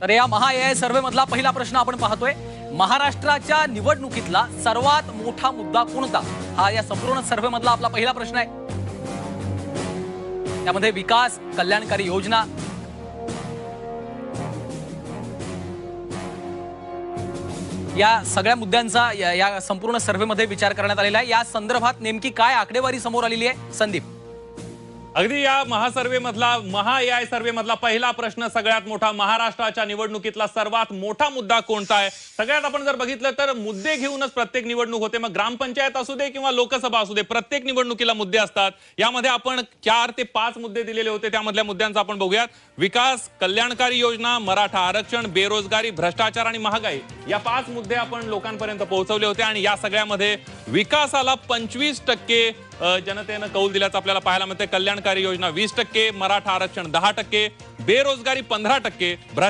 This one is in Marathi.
तर या महाएआय सर्व्हे मधला पहिला प्रश्न आपण पाहतोय। महाराष्ट्राच्या निवडणुकीतला सर्वात मोठा मुद्दा कोणता, हा या संपूर्ण सर्व्हे मधला आपला पहिला प्रश्न आहे। त्यामध्ये विकास, कल्याणकारी योजना, या सगळ्या मुद्द्यांचा या संपूर्ण सर्व्हे मध्ये विचार करण्यात आलेला आहे। या संदर्भात नेमकी काय आकडेवारी समोर आलेली आहे, संदीप? अगदी या महासर्वे मधला महाएआय सर्वे मधला पहिला प्रश्न सगळ्यात मोठा, महाराष्ट्राच्या निवडणुकीतला सर्वात मोठा मुद्दा कोणता आहे? सगळ्यात आपण जर बघितलं तर मुद्दे घेऊनच प्रत्येक निवडणूक होते, मग ग्रामपंचायत असू दे किंवा लोकसभा असू दे, प्रत्येक निवडणुकीला मुद्दे असतात। यामध्ये आपण 4 ते 5 मुद्दे दिलेले होते, त्यामधल्या मुद्द्यांचा आपण बघूयात। विकास, कल्याणकारी योजना, मराठा आरक्षण, बेरोजगारी, भ्रष्टाचार आणि महागाई, या 5 मुद्दे आपण लोकांपर्यंत पोहोचवले होते आणि या सगळ्यामध्ये विकासाला 25% जनतेनं कौल दिल्याचं आपल्याला पाहायला मिळते। कल्याणकारी योजना 20%, मराठा आरक्षण 10%, बेरोजगारी 15%,